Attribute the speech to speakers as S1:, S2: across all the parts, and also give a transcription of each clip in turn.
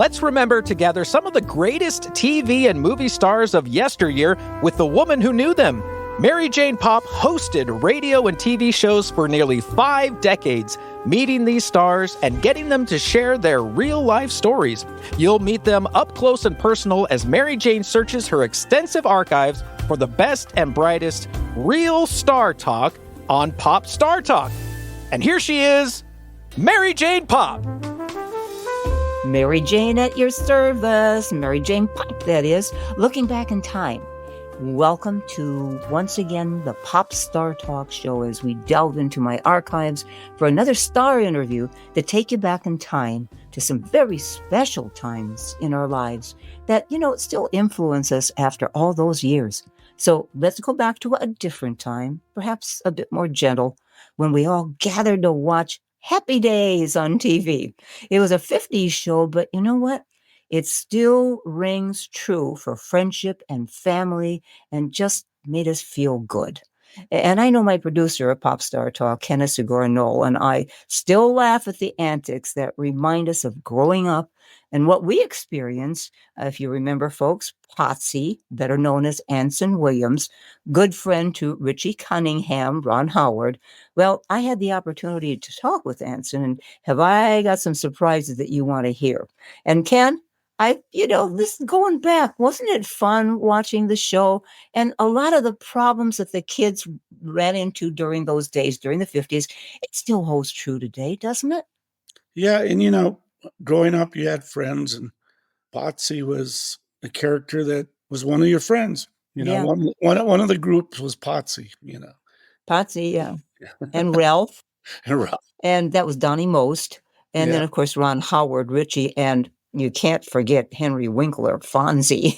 S1: Let's remember together some of the greatest TV and movie stars of yesteryear with the woman who knew them. Mary Jane Popp hosted radio and TV shows for nearly 5 decades, meeting these stars and getting them to share their real-life stories. You'll meet them up close and personal as Mary Jane searches her extensive archives for the best and brightest real star talk on Pop Star Talk. And here she is, Mary Jane Popp.
S2: Mary Jane at your service. Mary Jane Popp, that is. Looking back in time. Welcome to, once again, the Pop Star Talk show as we delve into my archives for another star interview to take you back in time to some very special times in our lives that, still influence us after all those years. So let's go back to a different time, perhaps a bit more gentle, when we all gathered to watch Happy Days on TV. It was a 50s show, but you know what? It still rings true for friendship and family and just made us feel good. And I know my producer at Pop Star Talk, Kenneth Segura-Knoll, and I still laugh at the antics that remind us of growing up and what we experienced. If you remember, folks, Potsy, better known as Anson Williams, good friend to Richie Cunningham, Ron Howard. Well, I had the opportunity to talk with Anson, and have I got some surprises that you want to hear. And Ken, this going back, wasn't it fun watching the show? And a lot of the problems that the kids ran into during those days, during the 50s, it still holds true today, doesn't it?
S3: Yeah, and growing up, you had friends, and Potsy was a character that was one of your friends.
S2: Yeah.
S3: One of the groups was Potsy,
S2: Potsy, yeah. And Ralph.
S3: And Ralph.
S2: And that was Donnie Most. And then, of course, Ron Howard, Richie, and you can't forget Henry Winkler, Fonzie,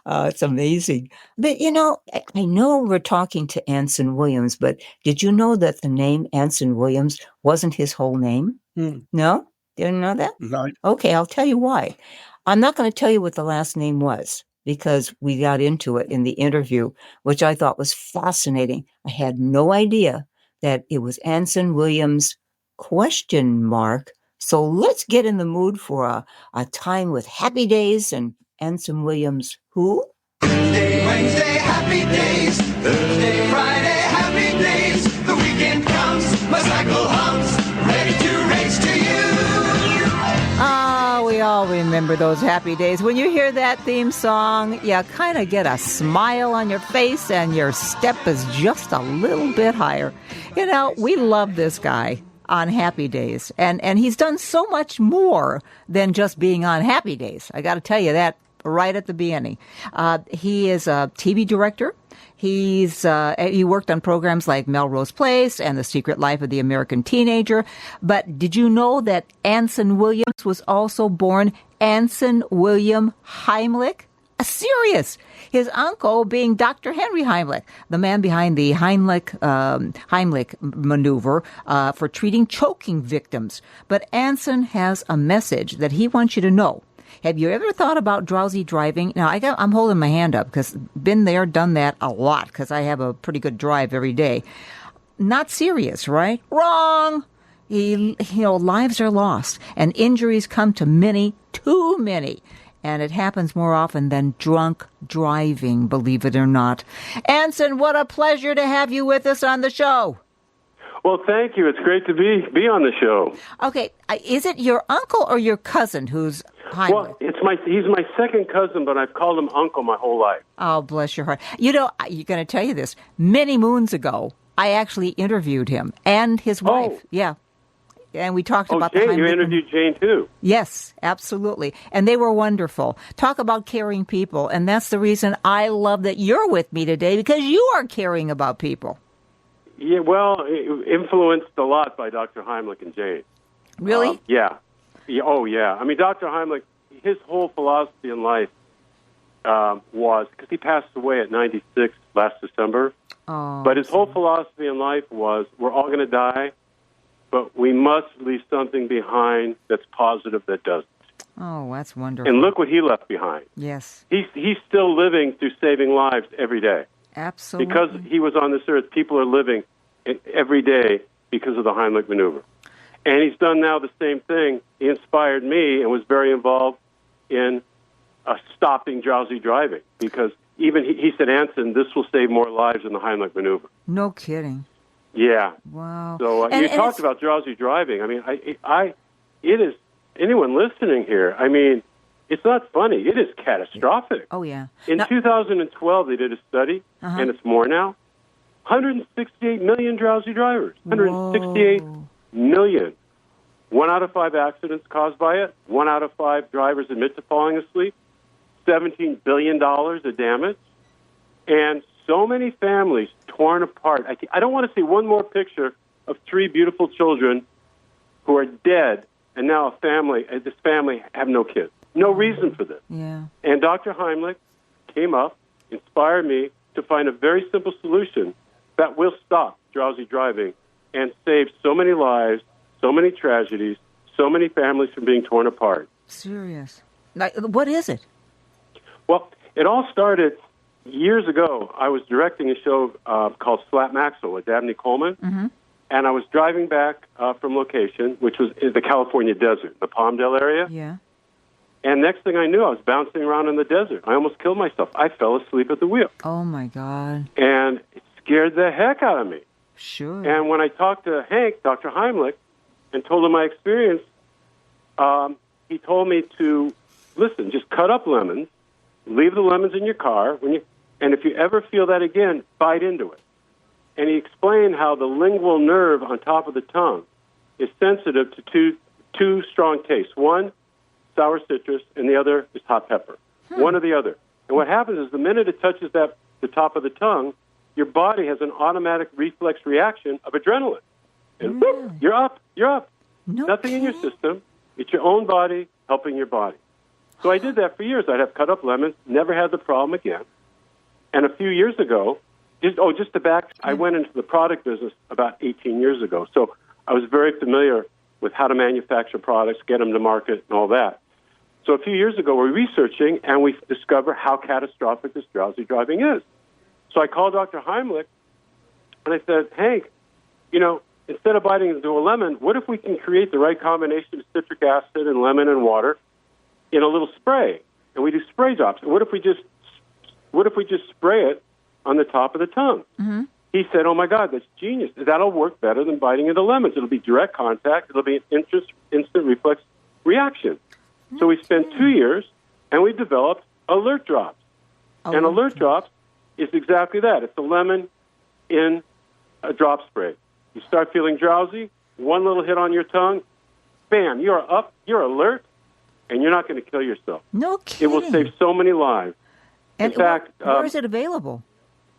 S2: it's amazing. But, I know we're talking to Anson Williams, but did you know that the name Anson Williams wasn't his whole name? No? Didn't know that?
S3: No.
S2: Okay, I'll tell you why. I'm not going to tell you what the last name was because we got into it in the interview, which I thought was fascinating. I had no idea that it was Anson Williams ? So let's get in the mood for a time with Happy Days and Anson Williams, who?
S4: Tuesday, Wednesday, happy days. Thursday, Friday, happy days. The weekend comes, my cycle hums, ready to race to you.
S2: We all remember those happy days. When you hear that theme song, you kind of get a smile on your face and your step is just a little bit higher. We love this guy on Happy Days. And he's done so much more than just being on Happy Days. I got to tell you that right at the beginning. He is a TV director. He worked on programs like Melrose Place and The Secret Life of the American Teenager. But did you know that Anson Williams was also born Anson William Heimlich? Serious. His uncle being Dr. Henry Heimlich, the man behind the Heimlich maneuver for treating choking victims. But Anson has a message that he wants you to know. Have you ever thought about drowsy driving? Now, I'm holding my hand up because been there, done that a lot because I have a pretty good drive every day. Not serious, right? Wrong. Lives are lost and injuries come to many, too many. And it happens more often than drunk driving, believe it or not. Anson, what a pleasure to have you with us on the show.
S5: Well, thank you. It's great to be on the show.
S2: Okay, is it your uncle or your cousin who's Heimlich?
S5: Well, he's my second cousin, but I've called him uncle my whole life.
S2: Oh, bless your heart. You're going to tell you this. Many moons ago, I actually interviewed him and his wife. Yeah. And we talked about
S5: Jane,
S2: the Heimlich.
S5: You interviewed Jane, too.
S2: Yes, absolutely. And they were wonderful. Talk about caring people. And that's the reason I love that you're with me today, because you are caring about people.
S5: Yeah, well, influenced a lot by Dr. Heimlich and Jane.
S2: Really?
S5: Yeah. Oh, yeah. I mean, Dr. Heimlich, his whole philosophy in life was, because he passed away at 96 last December, but his whole philosophy in life was, we're all going to die, but we must leave something behind that's positive that doesn't.
S2: Oh, that's wonderful.
S5: And look what he left behind.
S2: Yes.
S5: He's still living through saving lives every day.
S2: Absolutely.
S5: Because he was on this earth, people are living every day because of the Heimlich maneuver. And he's done now the same thing. He inspired me and was very involved in stopping drowsy driving, because even he said, Anson, this will save more lives than the Heimlich maneuver.
S2: No kidding.
S5: Yeah.
S2: Wow.
S5: So you talked about drowsy driving. I mean, it is, anyone listening here, I mean, it's not funny. It is catastrophic.
S2: Oh, yeah.
S5: In 2012, they did a study, and it's more now. 168 million drowsy drivers. 168 million. 1 out of 5 accidents caused by it. 1 out of 5 drivers admit to falling asleep. $17 billion of damage. And so many families torn apart. I don't want to see one more picture of 3 beautiful children who are dead, and now this family have no kids. No reason for this.
S2: Yeah.
S5: And Dr. Heimlich came up, inspired me to find a very simple solution that will stop drowsy driving and save so many lives, so many tragedies, so many families from being torn apart.
S2: Serious. Like, what is it?
S5: Well, it all started years ago. I was directing a show called Slap Maxwell with Dabney Coleman, and I was driving back from location, which was in the California desert, the Palmdale area.
S2: Yeah.
S5: And next thing I knew, I was bouncing around in the desert. I almost killed myself. I fell asleep at the wheel.
S2: Oh, my God.
S5: And it scared the heck out of me.
S2: Sure.
S5: And when I talked to Hank, Dr. Heimlich, and told him my experience, he told me to, listen, just cut up lemons, leave the lemons in your car, and if you ever feel that again, bite into it. And he explained how the lingual nerve on top of the tongue is sensitive to two strong tastes. One, sour citrus, and the other is hot pepper. One or the other. And what happens is the minute it touches the top of the tongue, your body has an automatic reflex reaction of adrenaline. And whoop, you're up.
S2: No
S5: Nothing in your system. It's your own body helping your body. So I did that for years. I'd have cut up lemons, never had the problem again. And a few years ago, just to back, I went into the product business about 18 years ago. So I was very familiar with how to manufacture products, get them to market, and all that. So a few years ago, we were researching, and we discovered how catastrophic this drowsy driving is. So I called Dr. Heimlich, and I said, Hank, instead of biting into a lemon, what if we can create the right combination of citric acid and lemon and water in a little spray? And we do spray drops. And what if we just spray it on the top of the tongue?
S2: Mm-hmm.
S5: He said, oh, my God, that's genius. That'll work better than biting into lemons. It'll be direct contact. It'll be an instant reflex reaction. So we spent 2 years, and we developed Alert Drops. And Alert Drops is exactly that. It's a lemon in a drop spray. You start feeling drowsy, one little hit on your tongue, bam, you're up, you're alert, and you're not going to kill yourself.
S2: No kidding.
S5: It will save so many lives.
S2: And
S5: in fact,
S2: where is it available?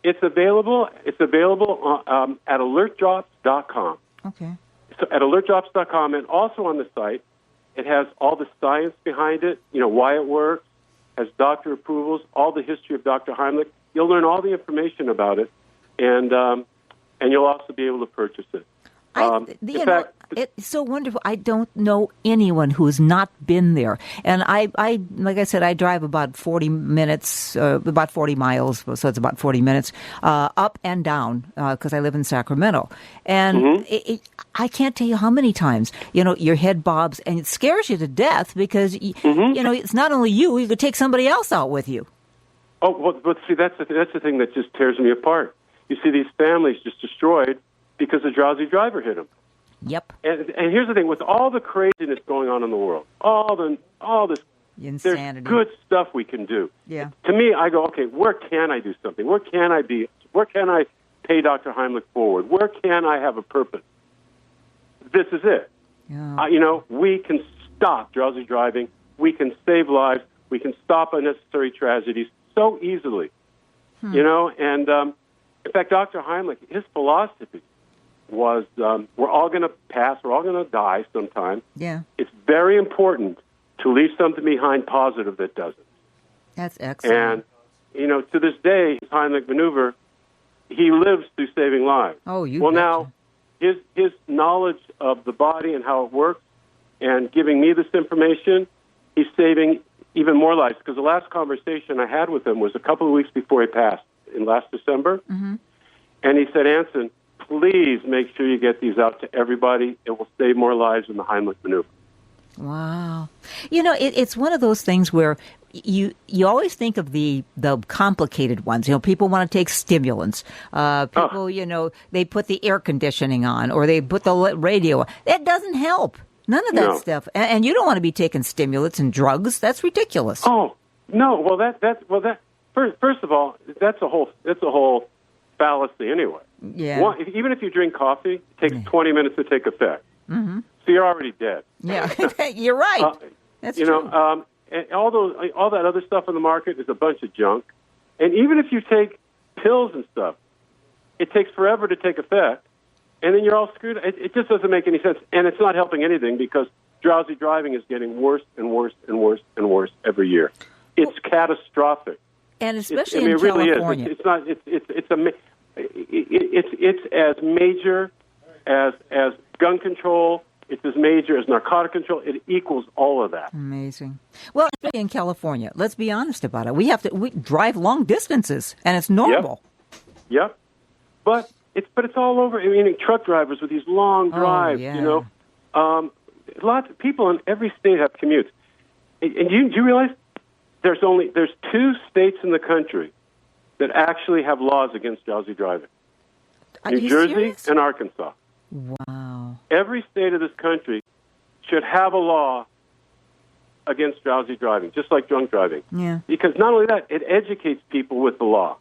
S5: It's available at alertdrops.com.
S2: Okay.
S5: So at alertdrops.com, and also on the site, it has all the science behind it, why it works, has doctor approvals, all the history of Dr. Heimlich. You'll learn all the information about it, and you'll also be able to purchase it.
S2: It's so wonderful. I don't know anyone who's not been there. And I like I said, I drive about 40 minutes, about 40 miles, so it's about 40 minutes, up and down, because I live in Sacramento. And I can't tell you how many times, your head bobs, and it scares you to death because, it's not only you could take somebody else out with you.
S5: Oh, but see, that's the thing that just tears me apart. You see these families just destroyed because a drowsy driver hit them.
S2: Yep.
S5: And here's the thing: with all the craziness going on in the world, all this
S2: insanity,
S5: there's good stuff we can do.
S2: Yeah.
S5: To me, I go, okay, where can I do something? Where can I be? Where can I pay Dr. Heimlich forward? Where can I have a purpose? This is it.
S2: Yeah.
S5: We can stop drowsy driving. We can save lives. We can stop unnecessary tragedies so easily. And in fact, Dr. Heimlich, his philosophy was we're all going to pass, we're all going to die sometime.
S2: Yeah.
S5: It's very important to leave something behind positive that doesn't.
S2: That's excellent.
S5: And, to this day, his Heimlich maneuver, he lives through saving lives.
S2: Oh, you
S5: Well,
S2: betcha.
S5: now, his knowledge of the body and how it works and giving me this information, he's saving even more lives. Because the last conversation I had with him was a couple of weeks before he passed in last December. Mm-hmm. And he said, Anson, please make sure you get these out to everybody. It will save more lives than the Heimlich maneuver.
S2: Wow. It's one of those things where you always think of the complicated ones. People want to take stimulants. They put the air conditioning on or they put the radio on. That doesn't help. None of that stuff. And you don't want to be taking stimulants and drugs. That's ridiculous.
S5: Oh, no. Well, first of all, that's a whole fallacy anyway.
S2: Yeah.
S5: Even if you drink coffee, it takes 20 minutes to take effect.
S2: Mm-hmm.
S5: So you're already dead.
S2: Yeah, you're right. That's true.
S5: And all that other stuff on the market is a bunch of junk. And even if you take pills and stuff, it takes forever to take effect, and then you're all screwed. It just doesn't make any sense, and it's not helping anything because drowsy driving is getting worse and worse and worse and worse every year. It's catastrophic,
S2: and especially in
S5: Really
S2: California.
S5: is. It's not. It's as major as gun control. It's as major as narcotic control. It equals all of that.
S2: Amazing. Well, in California, let's be honest about it. We drive long distances, and it's normal.
S5: Yep. But it's all over. I mean, truck drivers with these long drives. Lots of people in every state have commutes. And do you realize there's 2 states in the country that actually have laws against drowsy driving? New Jersey and Arkansas.
S2: Wow.
S5: Every state of this country should have a law against drowsy driving, just like drunk driving.
S2: Yeah.
S5: Because not only that, it educates people with the law.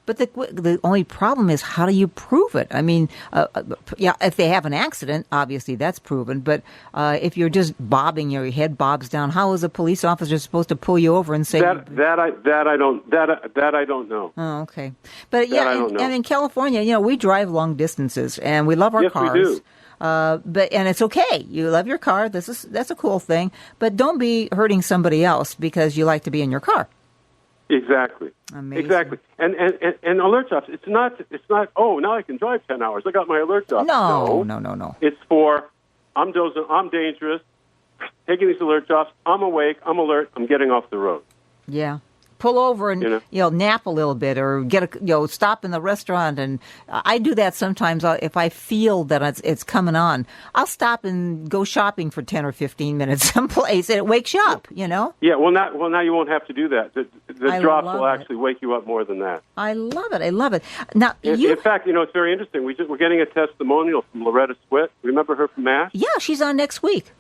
S2: But the only problem is, how do you prove it? I mean, if they have an accident, obviously that's proven. But if you're just bobbing, your head bobs down, how is a police officer supposed to pull you over and say
S5: that I don't know.
S2: Oh, okay. But and in California, we drive long distances and we love our cars.
S5: We do.
S2: And it's okay. You love your car. That's a cool thing. But don't be hurting somebody else because you like to be in your car.
S5: Exactly.
S2: Amazing.
S5: Exactly. And alert drops. It's not. Oh, now I can drive 10 hours. I got my alert drop.
S2: No.
S5: It's for I'm dozing. I'm dangerous. Taking these alert drops. I'm awake. I'm alert. I'm getting off the road.
S2: Yeah. Pull over and nap a little bit, or stop in the restaurant. And I do that sometimes. If I feel that it's coming on, I'll stop and go shopping for 10 or 15 minutes someplace, and it wakes you up. Yeah.
S5: Well, now you won't have to do that. The drops will actually wake you up more than that.
S2: I love it. I love it. Now,
S5: in fact, it's very interesting. We're getting a testimonial from Loretta Swit. Remember her from MASH?
S2: Yeah, she's on next week.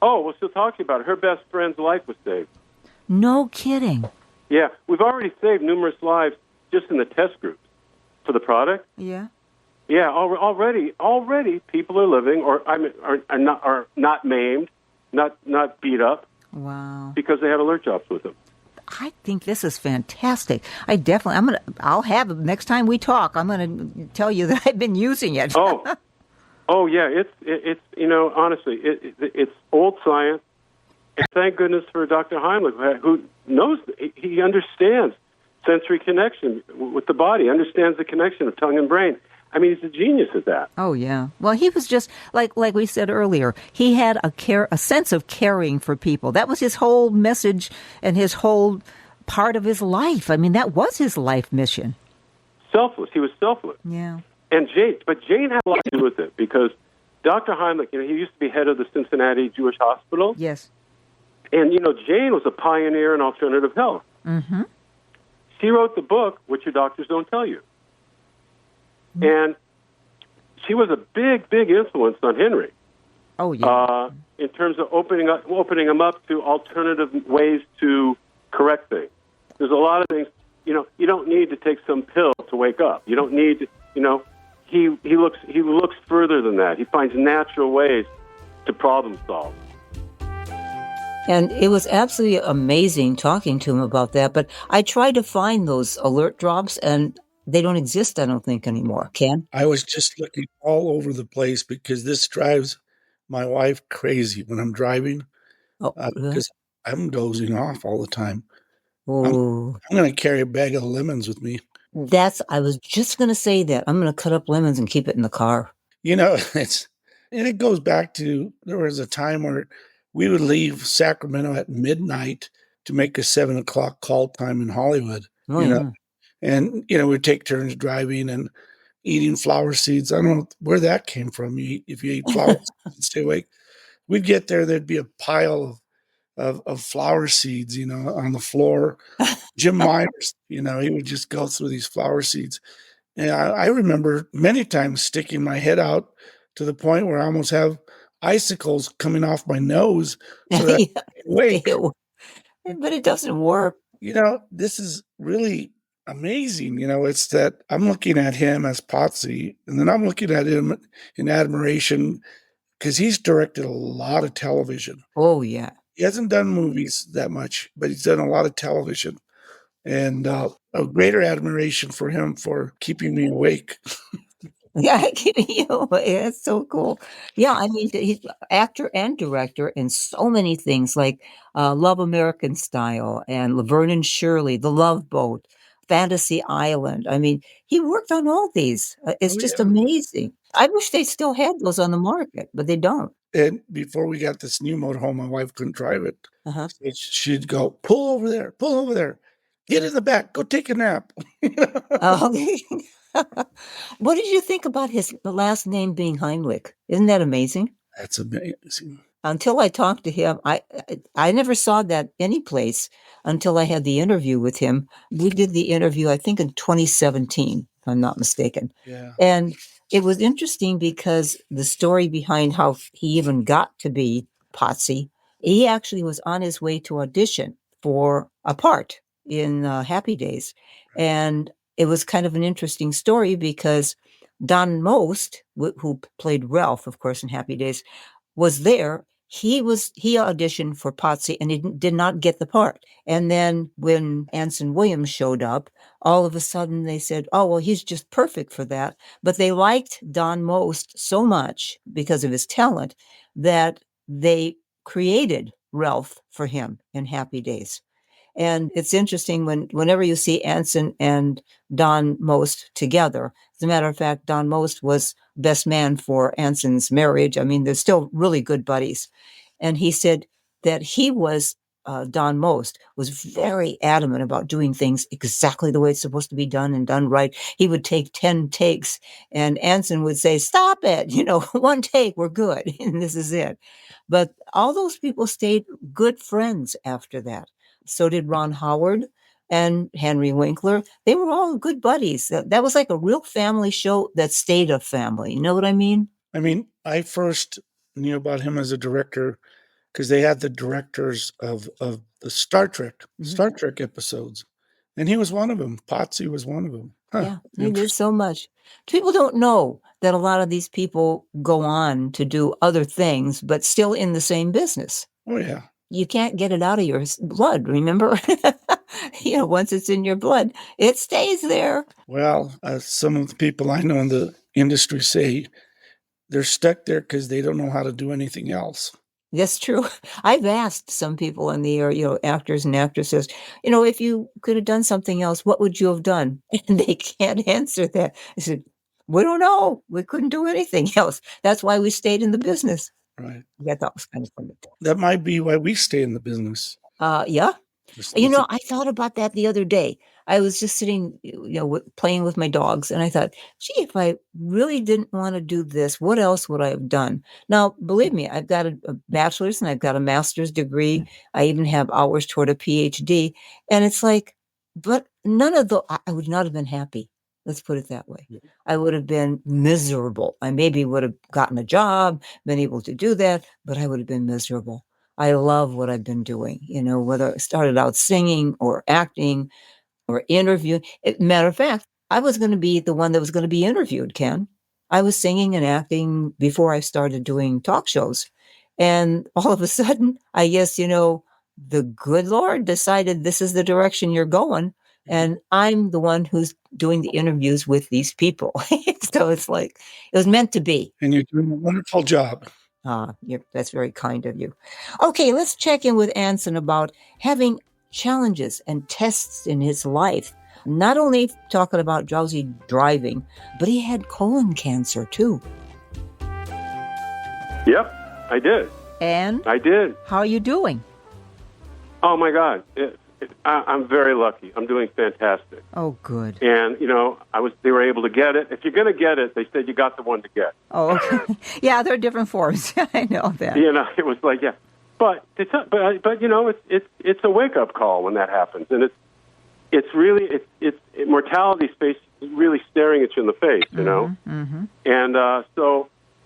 S5: Oh, we'll still talk about it. Her best friend's life was saved.
S2: No kidding.
S5: Yeah, we've already saved numerous lives just in the test groups for the product.
S2: Yeah.
S5: Yeah, already people are living are not maimed, not beat up.
S2: Wow.
S5: Because they have alert drops with them.
S2: I think this is fantastic. I'll have it next time we talk. I'm going to tell you that I've been using it.
S5: Oh yeah, it's honestly, it's old science. And thank goodness for Dr. Heimlich, who knows, he understands sensory connection with the body, understands the connection of tongue and brain. I mean, he's a genius at that.
S2: Oh, yeah. Well, he was just, like we said earlier, he had a sense of caring for people. That was his whole message and his whole part of his life. I mean, that was his life mission.
S5: Selfless. He was selfless.
S2: Yeah.
S5: And Jane had a lot to do with it, because Dr. Heimlich, he used to be head of the Cincinnati Jewish Hospital.
S2: Yes.
S5: And, Jane was a pioneer in alternative health.
S2: Mm-hmm.
S5: She wrote the book, What Your Doctors Don't Tell You. Mm-hmm. And she was a big, big influence on Henry.
S2: Oh, yeah.
S5: In terms of opening him up to alternative ways to correct things. There's a lot of things, you don't need to take some pill to wake up. You don't need to, he looks further than that. He finds natural ways to problem solve.
S2: And it was absolutely amazing talking to him about that. But I tried to find those alert drops, and they don't exist, I don't think, anymore. Ken?
S3: I was just looking all over the place because this drives my wife crazy when I'm driving. Because I'm dozing off all the time. I'm going to carry a bag of lemons with me.
S2: I was just going to say that. I'm going to cut up lemons and keep it in the car.
S3: It goes back to, there was a time where we would leave Sacramento at midnight to make a 7:00 call time in Hollywood. And, we'd take turns driving, and eating flower seeds. I don't know where that came from. If you eat flower seeds and stay awake. We'd get there, there'd be a pile of flower seeds, on the floor. Jim Myers, he would just go through these flower seeds. And I remember many times sticking my head out to the point where I almost have icicles coming off my nose so that I can wake.
S2: But it doesn't work.
S3: This is really amazing. It's that I'm looking at him as Potsy, and then I'm looking at him in admiration because he's directed a lot of television.
S2: Oh, yeah.
S3: He hasn't done movies that much, but he's done a lot of television. And a greater admiration for him for keeping me awake.
S2: Yeah, it's so cool. Yeah, I mean, he's actor and director in so many things like Love American Style and Laverne and Shirley, The Love Boat, Fantasy Island. I mean, he worked on all these. It's just amazing. I wish they still had those on the market, but they don't.
S3: And before we got this new motorhome, my wife couldn't drive it. So she'd go, pull over there. Get in the back. Go take a nap.
S2: What did you think about the last name being Heimlich? Isn't that amazing?
S3: That's amazing.
S2: Until I talked to him, I never saw that anyplace until I had the interview with him. We did the interview, I think, in 2017, if I'm not mistaken.
S3: Yeah.
S2: And it was interesting because the story behind how he even got to be Potsy, he actually was on his way to audition for a part in Happy Days. And it was kind of an interesting story because Don Most, who played Ralph, of course, in Happy Days, was there. He auditioned for Potsy and he did not get the part. And then when Anson Williams showed up, all of a sudden they said, oh, well, he's just perfect for that. But they liked Don Most so much because of his talent that they created Ralph for him in Happy Days. And it's interesting whenever you see Anson and Don Most together. As a matter of fact, Don Most was best man for Anson's marriage. I mean, they're still really good buddies. And he said that Don Most was very adamant about doing things exactly the way it's supposed to be done and done right. He would take 10 takes and Anson would say, stop it, 1 take, we're good. And this is it. But all those people stayed good friends after that. So did Ron Howard and Henry Winkler. They were all good buddies. That was like a real family show that stayed a family. You know what I mean?
S3: I mean, I first knew about him as a director because they had the directors of the Star Trek episodes. And he was one of them. Potsy was one of them.
S2: Yeah, he did so much. People don't know that a lot of these people go on to do other things, but still in the same business.
S3: Oh, yeah.
S2: You can't get it out of your blood, remember? Once it's in your blood, it stays there.
S3: Well, some of the people I know in the industry say they're stuck there because they don't know how to do anything else.
S2: That's true. I've asked some people in the area, actors and actresses, if you could have done something else, what would you have done? And they can't answer that. I said, we don't know. We couldn't do anything else. That's why we stayed in the business.
S3: Right.
S2: Yeah, that was kind of funny.
S3: That might be why we stay in the business.
S2: Yeah. I thought about that the other day. I was just sitting, playing with my dogs, and I thought, gee, if I really didn't want to do this, what else would I have done? Now, believe me, I've got a bachelor's and I've got a master's degree. I even have hours toward a PhD. And it's like, but none of I would not have been happy. Let's put it that way. Yeah. I would have been miserable. I maybe would have gotten a job, been able to do that, but I would have been miserable. I love what I've been doing, whether I started out singing or acting or interviewing. Matter of fact, I was going to be the one that was going to be interviewed, Ken. I was singing and acting before I started doing talk shows. And all of a sudden, I guess, the good Lord decided this is the direction you're going. And I'm the one who's doing the interviews with these people. So it's like, it was meant to be.
S3: And you're doing a wonderful job.
S2: That's very kind of you. Okay, let's check in with Anson about having challenges and tests in his life. Not only talking about drowsy driving, but he had colon cancer too.
S5: Yep, I did.
S2: And?
S5: I did.
S2: How are you doing?
S5: Oh my God. I'm very lucky. I'm doing fantastic.
S2: Oh, good.
S5: And, they were able to get it. If you're going to get it, they said you got the one to get.
S2: Oh, okay. Yeah, there are different forms. I know that.
S5: It was like, yeah. But it's a wake-up call when that happens. And it's really, mortality space is really staring at you in the face, you know? Mm-hmm. And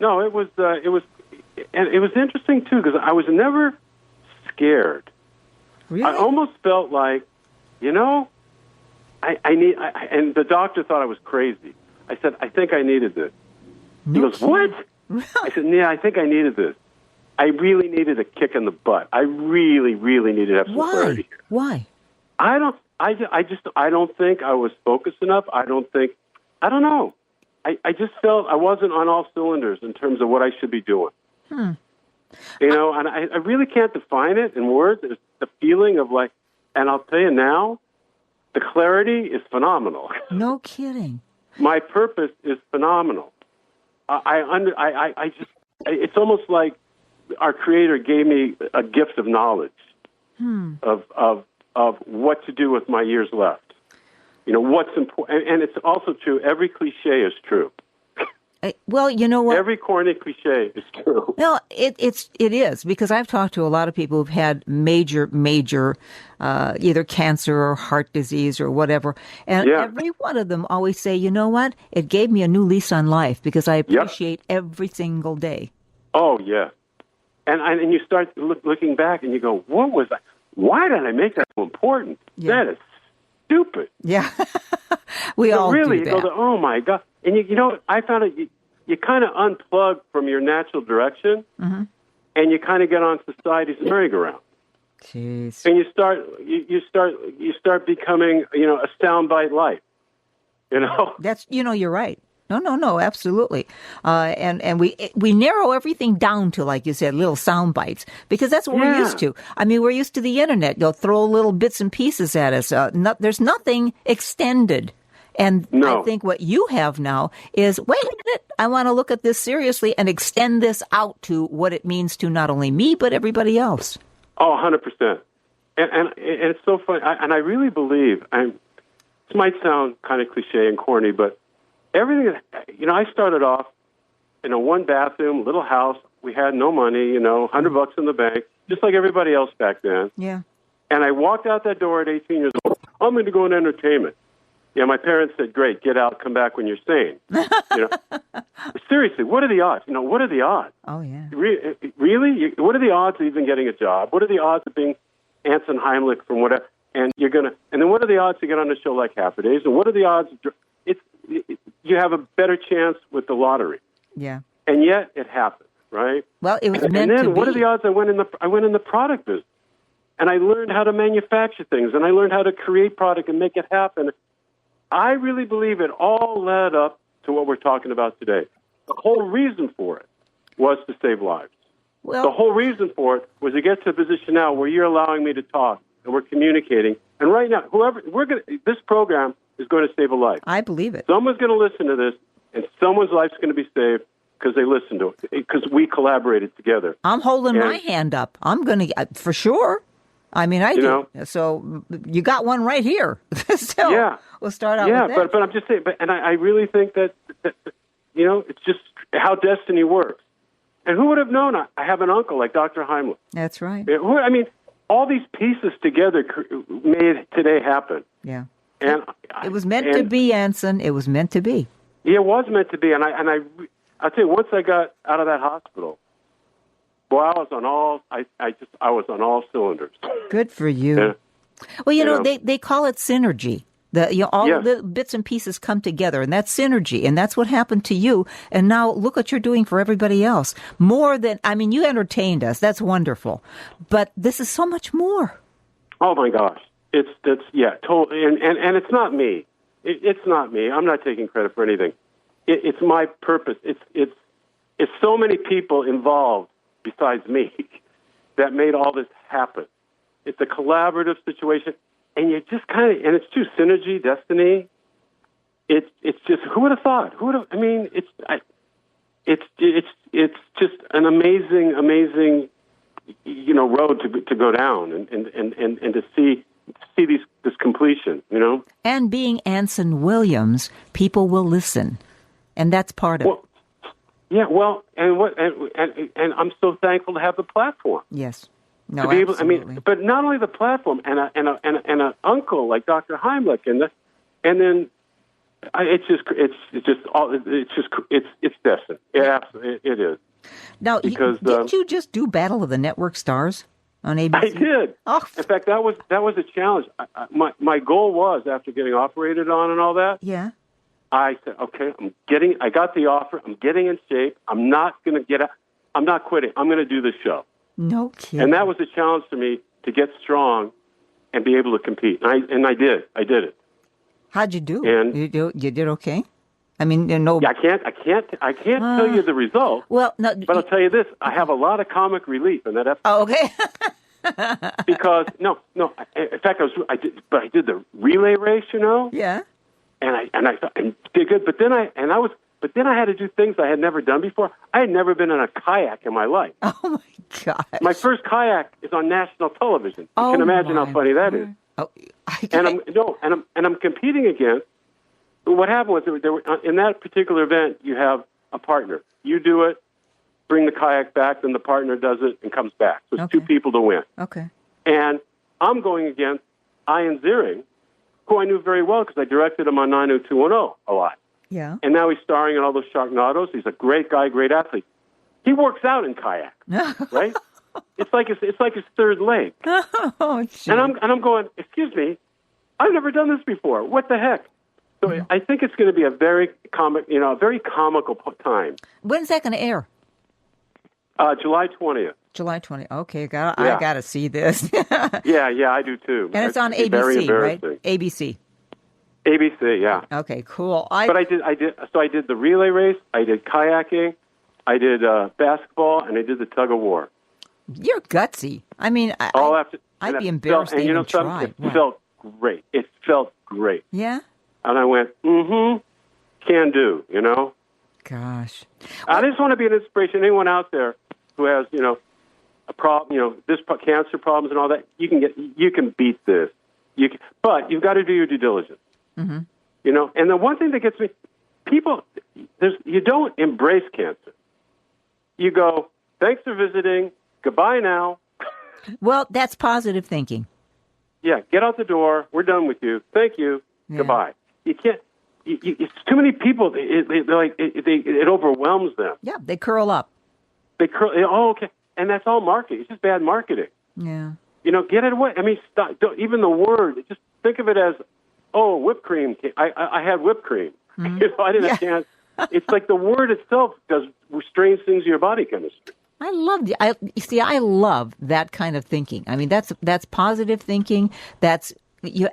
S5: it was interesting, too, because I was never scared.
S2: Really?
S5: I almost felt like, and the doctor thought I was crazy. I said, I think I needed this. He goes, what? I said, yeah, I think I needed this. I really needed a kick in the butt. I really, really needed to have some clarity here.
S2: Why?
S5: I don't think I was focused enough. I don't know. I just felt I wasn't on all cylinders in terms of what I should be doing. And I really can't define it in words. It's the feeling of like, and I'll tell you now, the clarity is phenomenal.
S2: No kidding.
S5: My purpose is phenomenal. It's almost like our Creator gave me a gift of knowledge of what to do with my years left. What's important, and it's also true. Every cliche is true.
S2: Well, you know what?
S5: Every corny cliche is true.
S2: No, it is, because I've talked to a lot of people who've had major, either cancer or heart disease or whatever, and every one of them always say, you know what? It gave me a new lease on life because I appreciate every single day.
S5: Oh yeah, and you start looking back and you go, what was I? Why did I make that so important? Yeah. That is stupid.
S2: Yeah, we all
S5: really
S2: do that.
S5: You go, oh my God. And I found it. You kind of unplug from your natural direction, and you kind of get on society's merry-go-round.
S2: Jeez.
S5: And you start becoming a soundbite life.
S2: That's you're right. No, absolutely. And we narrow everything down to, like you said, little sound bites, because that's what we're used to. I mean, we're used to the internet. You'll throw little bits and pieces at us. There's nothing extended. And I think what you have now is, wait a minute, I want to look at this seriously and extend this out to what it means to not only me, but everybody else.
S5: Oh, 100%. And it's so funny. And I really believe, this might sound kind of cliche and corny, but everything, I started off in a one-bathroom little house. We had no money, $100 in the bank, just like everybody else back then.
S2: Yeah.
S5: And I walked out that door at 18 years old. I'm going to go in entertainment. Yeah, my parents said, great, get out, come back when you're sane. Seriously, what are the odds? What are the odds?
S2: Oh, yeah.
S5: Really? What are the odds of even getting a job? What are the odds of being Anson Heimlich from whatever? And then what are the odds to get on a show like Half a Days? And what are the odds? You have a better chance with the lottery.
S2: Yeah.
S5: And yet it happened, right?
S2: Well, it was meant to be.
S5: And then what are the odds I went in the product business? And I learned how to manufacture things, and I learned how to create product and make it happen. I really believe it all led up to what we're talking about today. The whole reason for it was to save lives. Well, the whole reason for it was to get to a position now where you're allowing me to talk and we're communicating. And right now, this program is going to save a life.
S2: I believe it.
S5: Someone's going to listen to this, and someone's life's going to be saved because they listened to it, because we collaborated together.
S2: I'm holding my hand up. I'm going to, for sure. I mean, I do. So you got one right here. So we'll start out with that.
S5: But I'm just saying, and I really think that, it's just how destiny works. And who would have known I have an uncle like Dr. Heimlich?
S2: That's right.
S5: I mean, all these pieces together made today happen.
S2: Yeah.
S5: And
S2: it was meant to be, Anson. It was meant to be.
S5: Yeah, it was meant to be. And I'll tell you, once I got out of that hospital, boy, I was on all cylinders.
S2: Good for you.
S5: Yeah.
S2: Well, they call it synergy. All the bits and pieces come together, and that's synergy, and that's what happened to you. And now look what you're doing for everybody else. More than, you entertained us. That's wonderful. But this is so much more.
S5: Oh my gosh. It's totally. And it's not me. It's not me. I'm not taking credit for anything. It's my purpose. It's so many people involved besides me that made all this happen. It's a collaborative situation, and you just and it's true, synergy, destiny. It's just, who would have thought? It's just an amazing, road to go down, and to see see this completion, you know.
S2: And being Anson Williams, people will listen, and that's part of it.
S5: Yeah, well, and I'm so thankful to have the platform.
S2: Yes. No,
S5: to be able,
S2: absolutely.
S5: but not only the platform and an uncle like Dr. HEIMLICK, and then it's destined. Yeah, absolutely, it is.
S2: Now,
S5: because
S2: didn't you just do Battle of the Network Stars on ABC?
S5: I did.
S2: Oh.
S5: In fact, that was a challenge. My goal was, after getting operated on and all that.
S2: Yeah.
S5: I said, okay, I got the offer. I'm getting in shape. I'm not going to get out. I'm not quitting. I'm going to do the show.
S2: No kidding.
S5: And that was a challenge for me to get strong and be able to compete. And I did. I did it.
S2: How'd you do?
S5: And
S2: you did okay? I mean, no.
S5: Yeah, I can't tell you the result.
S2: Well, no,
S5: but I'll tell you this: I have a lot of comic relief in that episode.
S2: Oh, okay.
S5: Because no. In fact, I did the relay race, you know.
S2: Yeah.
S5: And I did good, but then I had to do things I had never done before. I had never been in a kayak in my life.
S2: Oh my God!
S5: My first kayak is on national television. You can imagine how funny that is.
S2: Oh,
S5: and I'm competing against. What happened was there were, in that particular event, you have a partner. You do it, bring the kayak back, then the partner does it and comes back. So it's two people to win.
S2: Okay.
S5: And I'm going against Ian Ziering, who I knew very well because I directed him on 90210 a lot.
S2: Yeah.
S5: And now he's starring in all those Sharknadoes. He's a great guy, great athlete. He works out in kayak, right? It's like his third leg.
S2: Oh, geez.
S5: And I'm going, excuse me, I've never done this before. What the heck? So I think it's going to be a very comical time.
S2: When's that going to air?
S5: July 20th.
S2: July 20th. Okay, I got to see this.
S5: yeah, I do too.
S2: And it's on ABC, right? ABC.
S5: ABC, yeah.
S2: Okay, cool.
S5: But I did the relay race, I did kayaking, I did basketball, and I did the tug of war.
S2: You're gutsy. I mean, I'd be embarrassed to even try.
S5: It felt great. It felt great.
S2: Yeah?
S5: And I went, can do, you know?
S2: Gosh.
S5: I just want to be an inspiration. Anyone out there who has, a problem, this cancer problems and all that, you can beat this. But you've got to do your due diligence. Mm-hmm. And the one thing that gets me, you don't embrace cancer. You go, thanks for visiting, goodbye now.
S2: Well, that's positive thinking.
S5: Yeah, get out the door. We're done with you. Thank you. Yeah. Goodbye. You can't. It's too many people. It overwhelms them.
S2: Yeah, they curl up.
S5: They curl. Oh, okay. And that's all marketing. It's just bad marketing.
S2: Yeah.
S5: Get it away. I mean, stop. Even the word. Just think of it as, whipped cream. I had whipped cream. Mm-hmm. I didn't have a chance. It's like the word itself does strange things to your body chemistry.
S2: I love that kind of thinking. I mean, that's positive thinking.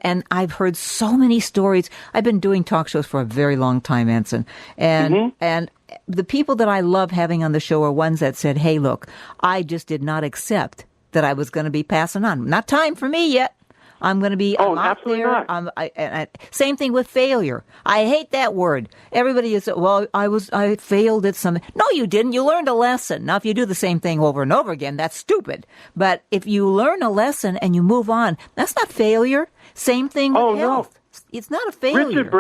S2: And I've heard so many stories. I've been doing talk shows for a very long time, Anson. And the people that I love having on the show are ones that said, hey, look, I just did not accept that I was going to be passing on. Not time for me yet. I'm going to be I'm out there.
S5: Not.
S2: Same thing with failure. I hate that word. Everybody is, I failed at something. No, you didn't. You learned a lesson. Now, if you do the same thing over and over again, that's stupid. But if you learn a lesson and you move on, that's not failure. Same thing with health. No. It's not a failure.
S5: Richard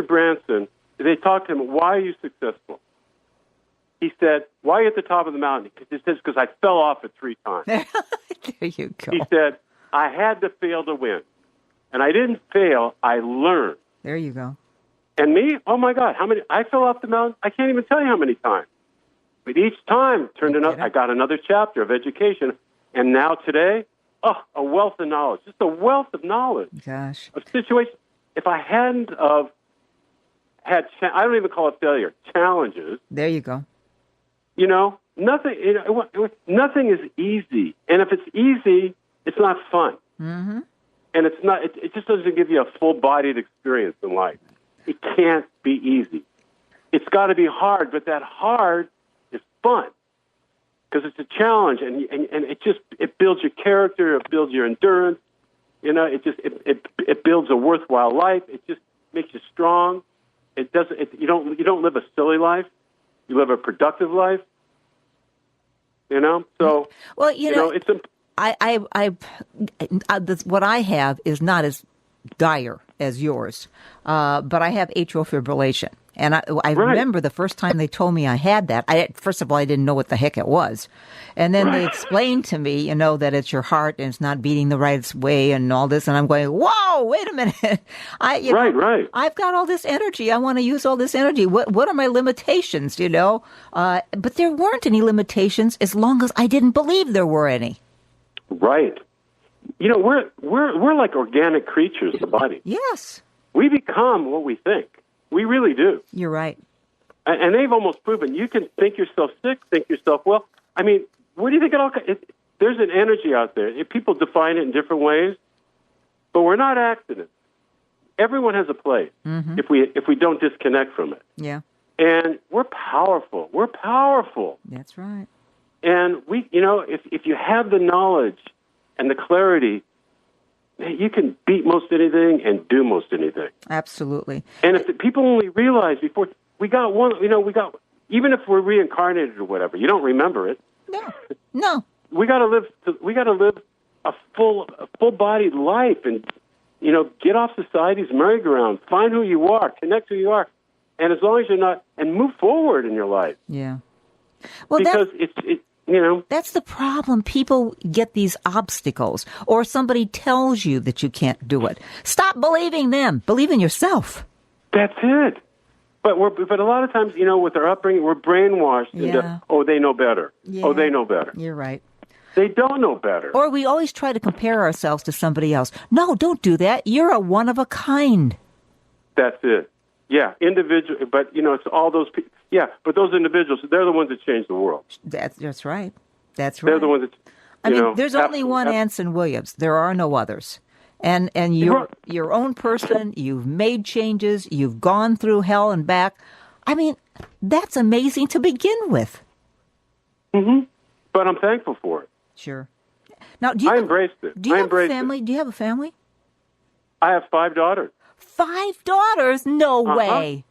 S5: Branson, they talked to him, why are you successful? He said, why are you at the top of the mountain? He says, because I fell off it 3 times.
S2: There you go.
S5: He said, I had to fail to win. And I didn't fail, I learned.
S2: There you go.
S5: And me, oh my God, I fell off the mountain, I can't even tell you how many times. But each time I got another chapter of education. And now today, a wealth of knowledge, just a wealth of knowledge.
S2: Gosh.
S5: Of situations. If I hadn't had, I don't even call it failure, challenges.
S2: There you go.
S5: Nothing is easy. And if it's easy, it's not fun.
S2: Mm-hmm.
S5: And it's not. It just doesn't give you a full-bodied experience in life. It can't be easy. It's got to be hard, but that hard is fun because it's a challenge, and it builds your character, it builds your endurance. It builds a worthwhile life. It just makes you strong. It doesn't. You don't live a silly life. You live a productive life. So
S2: well,
S5: it's
S2: what I have is not as dire as yours, but I have atrial fibrillation. And I remember the first time they told me I had that. First of all, I didn't know what the heck it was. And then they explained to me, that it's your heart and it's not beating the right way and all this. And I'm going, whoa, wait a minute. I've got all this energy. I want to use all this energy. What are my limitations, But there weren't any limitations as long as I didn't believe there were any.
S5: Right. We're like organic creatures, the body.
S2: Yes.
S5: We become what we think. We really do.
S2: You're right.
S5: And they've almost proven you can think yourself sick, think yourself well. I mean, what do you think there's an energy out there. People define it in different ways, but we're not accidents. Everyone has a place if we don't disconnect from it.
S2: Yeah.
S5: And we're powerful. We're powerful.
S2: That's right.
S5: And if you have the knowledge and the clarity, you can beat most anything and do most anything.
S2: Absolutely.
S5: And if people only realize before we got one, even if we're reincarnated or whatever, you don't remember it.
S2: No.
S5: We got to live a full-bodied life, and get off society's merry-go-round, find who you are, connect who you are, and as long as you're not, and move forward in your life.
S2: Yeah. Well,
S5: because
S2: that's the problem. People get these obstacles, or somebody tells you that you can't do it. Stop believing them. Believe in yourself.
S5: That's it. But a lot of times, with our upbringing, we're brainwashed into, they know better.
S2: Yeah.
S5: Oh, they know better.
S2: You're right.
S5: They don't know better.
S2: Or we always try to compare ourselves to somebody else. No, don't do that. You're a one of a kind.
S5: That's it. Yeah, individual. But, it's all those people. Yeah, but those individuals, they're the ones that change the world.
S2: That's right. That's right.
S5: They're the ones that,
S2: there's only one Anson Williams. There are no others. And you're your own person. You've made changes. You've gone through hell and back. I mean, that's amazing to begin with.
S5: Mm-hmm. But I'm thankful for it.
S2: Sure. Now,
S5: I embraced it.
S2: Do you have a family? Do you have a family?
S5: I have 5 daughters.
S2: 5 daughters? No way.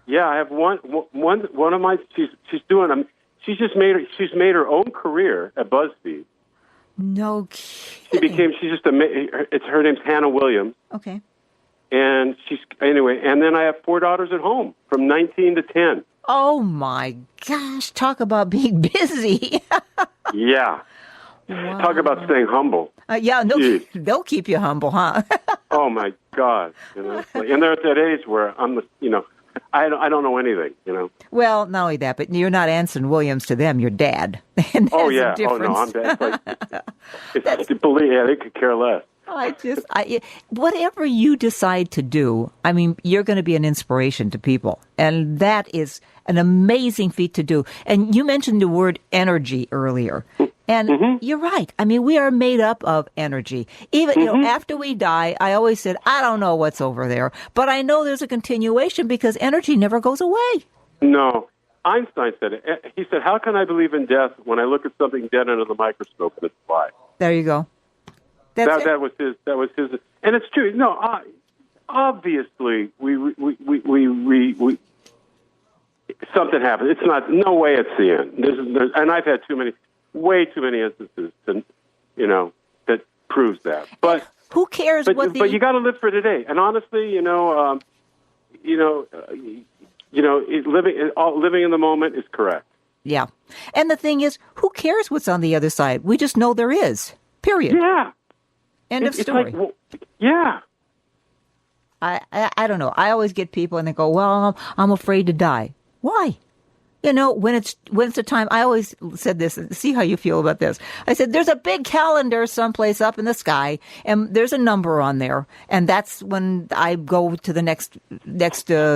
S5: Yeah, I have one of my. She's doing. She's made her own career at BuzzFeed.
S2: No kidding.
S5: Her name's Hannah Williams.
S2: Okay.
S5: And and then I have 4 daughters at home from 19 to 10.
S2: Oh my gosh! Talk about being busy.
S5: Yeah. Wow. Talk about staying humble.
S2: They'll keep you humble, huh?
S5: Oh my God! And they're at that age where I'm I don't know anything,
S2: Well, not only that, but you're not Anson Williams to them. You're Dad. And
S5: oh yeah. Oh no, I'm Dad. They could care less.
S2: Whatever you decide to do, you're going to be an inspiration to people. And that is an amazing feat to do. And you mentioned the word energy earlier. And you're right. We are made up of energy. Even, after we die, I always said, I don't know what's over there, but I know there's a continuation because energy never goes away.
S5: No. Einstein said it. He said, how can I believe in death when I look at something dead under the microscope and it's alive?
S2: There you go.
S5: That was his, and it's true. No, obviously we something happened. It's not, no way it's the end. And I've had way too many instances that proves that. But
S2: who cares?
S5: But you got to live for today. And honestly, living in the moment is correct.
S2: Yeah. And the thing is, who cares what's on the other side? We just know there is. Period.
S5: Yeah.
S2: End of story.
S5: Yeah.
S2: I don't know. I always get people and they go, well, I'm afraid to die. Why? When it's the time, I always said this, see how you feel about this. I said, there's a big calendar someplace up in the sky, and there's a number on there, and that's when I go to the next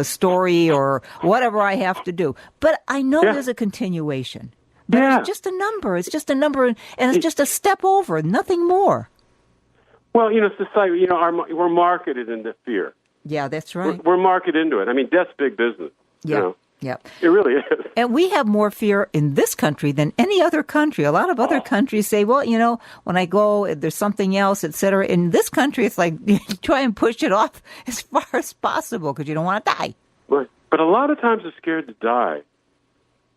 S2: story or whatever I have to do. But I know there's a continuation. But it's just a number. It's just a number, and it's just a step over, nothing more.
S5: Well, society, we're marketed into fear.
S2: Yeah, that's right.
S5: We're marketed into it. Death's big business.
S2: Yeah.
S5: Yeah, it really is.
S2: And we have more fear in this country than any other country. A lot of other countries say, well, when I go, there's something else, et cetera. In this country, it's like you try and push it off as far as possible because you don't want to die.
S5: Right. But a lot of times they're scared to die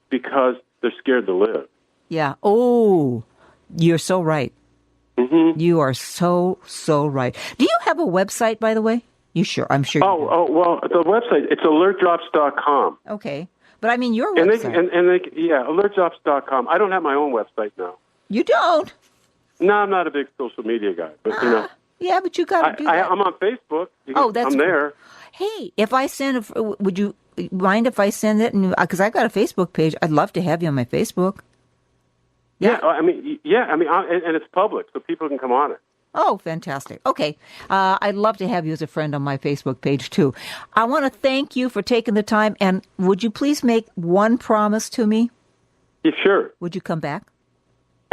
S5: because they're scared to live.
S2: Yeah. Oh, you're so right.
S5: Mm-hmm.
S2: You are so right. Do you have a website, by the way? I'm sure.
S5: Well, the website, it's alertdrops.com.
S2: Okay. But I mean your website.
S5: Alertdrops.com. I don't have my own website now.
S2: You don't?
S5: No, I'm not a big social media guy, but
S2: Yeah, but you got to do that.
S5: I'm on Facebook.
S2: That's
S5: I'm there.
S2: Hey, if I send would you mind if I send it? Because I've got a Facebook page. I'd love to have you on my Facebook.
S5: Yeah, and it's public, so people can come on it.
S2: Oh, fantastic. Okay. I'd love to have you as a friend on my Facebook page, too. I want to thank you for taking the time. And would you please make one promise to me?
S5: Yeah, sure.
S2: Would you come back?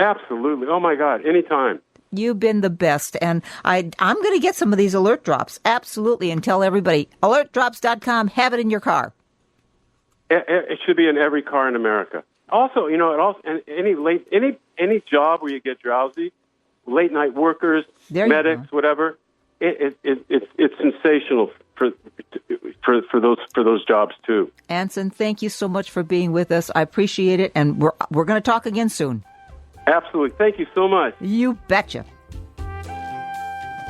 S5: Absolutely. Oh, my God. Anytime.
S2: You've been the best. And I'm going to get some of these alert drops. Absolutely. And tell everybody, alertdrops.com, have it in your car.
S5: It should be in every car in America. Also, any job where you get drowsy, late night workers, medics, whatever, it's sensational for those jobs too.
S2: Anson, thank you so much for being with us. I appreciate it, and we're going to talk again soon.
S5: Absolutely, thank you so much.
S2: You betcha.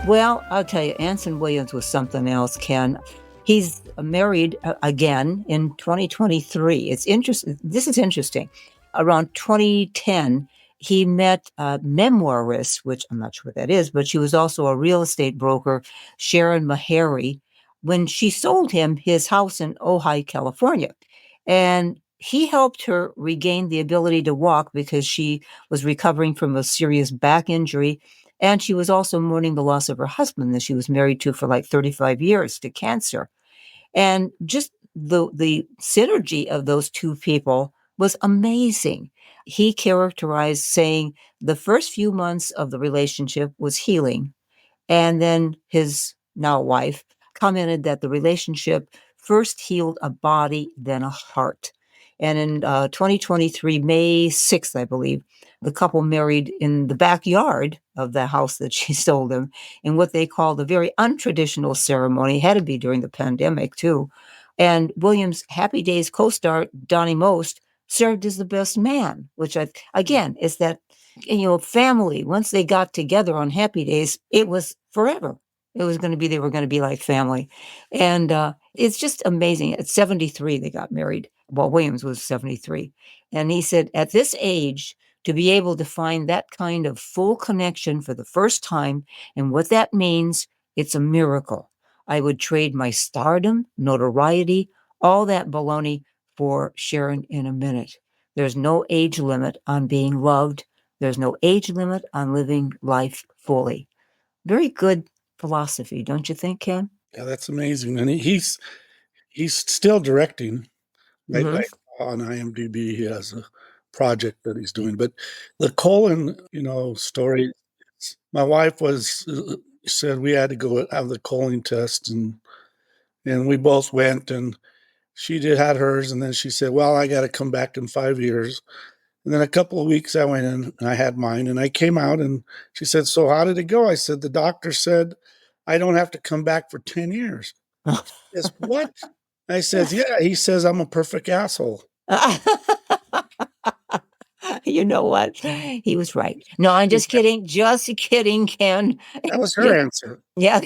S2: Well, I'll tell you, Anson Williams was something else, Ken. He's married again in 2023. It's interesting. This is interesting. Around 2010, he met a memoirist, which I'm not sure what that is, but she was also a real estate broker, Sharon Meharry, when she sold him his house in Ojai, California. And he helped her regain the ability to walk because she was recovering from a serious back injury. And she was also mourning the loss of her husband that she was married to for like 35 years to cancer. And just the synergy of those two people was amazing. He characterized saying the first few months of the relationship was healing. And then his now wife commented that the relationship first healed a body, then a heart. And in 2023, May 6th, I believe, the couple married in the backyard of the house that she sold him in what they called a very untraditional ceremony. It had to be during the pandemic, too. And Williams' Happy Days co-star, Donnie Most, served as the best man, which, again, is that, family. Once they got together on Happy Days, it was forever. They were going to be like family. And it's just amazing. At 73, they got married. Well, Williams was 73. And he said, at this age, to be able to find that kind of full connection for the first time, and what that means, it's a miracle. I would trade my stardom, notoriety, all that baloney for Sharon in a minute. There's no age limit on being loved. There's no age limit on living life fully. Very good philosophy, don't you think, Ken?
S3: Yeah, that's amazing. And he's still directing. I saw on IMDb he has a project that he's doing. But the colon, story, my wife said we had to go have the colon test, and we both went, and she had hers, and then she said, well, I got to come back in 5 years. And then a couple of weeks I went in and I had mine, and I came out, and she said, so how did it go? I said, the doctor said I don't have to come back for 10 years. She says, what? I says, yeah. He says I'm a perfect asshole.
S2: You know what? He was right. No, I'm just kidding. Just kidding, Ken.
S3: That was her answer.
S2: Yeah.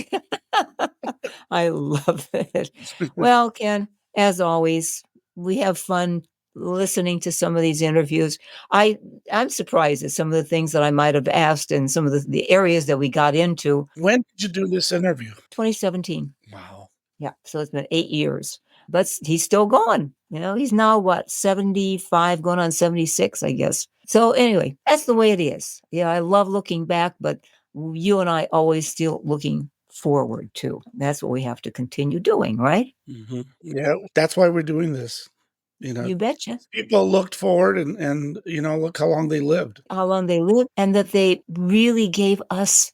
S2: I love it. Well, Ken, as always, we have fun listening to some of these interviews. I'm surprised at some of the things that I might have asked and some of the areas that we got into.
S3: When did you do this interview?
S2: 2017.
S3: Wow.
S2: Yeah. So it's been 8 years. But he's still going. He's now 75, going on 76, I guess. So anyway, that's the way it is. Yeah, I love looking back, but you and I always still looking forward too. That's what we have to continue doing, right?
S3: Mm-hmm. Yeah, that's why we're doing this.
S2: You betcha.
S3: People looked forward and look how long they lived.
S2: How long they lived, and that they really gave us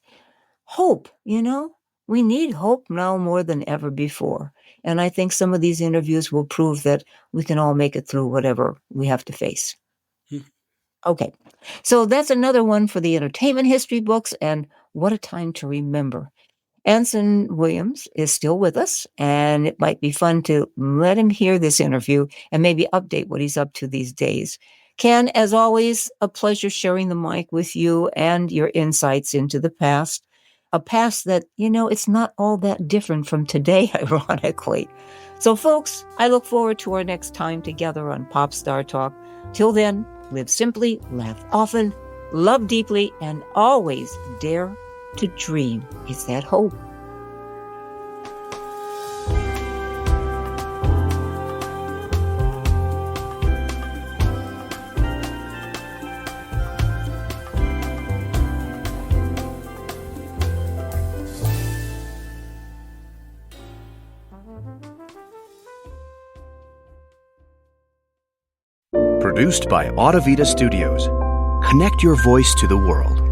S2: hope, We need hope now more than ever before. And I think some of these interviews will prove that we can all make it through whatever we have to face. Okay. So that's another one for the entertainment history books, and what a time to remember. Anson Williams is still with us, and it might be fun to let him hear this interview and maybe update what he's up to these days. Ken, as always, a pleasure sharing the mic with you and your insights into the past. A past that, it's not all that different from today, ironically. So, folks, I look forward to our next time together on Pop Star Talk. Till then, live simply, laugh often, love deeply, and always dare to dream. It's that hope.
S6: Produced by Audavita Studios. Connect your voice to the world.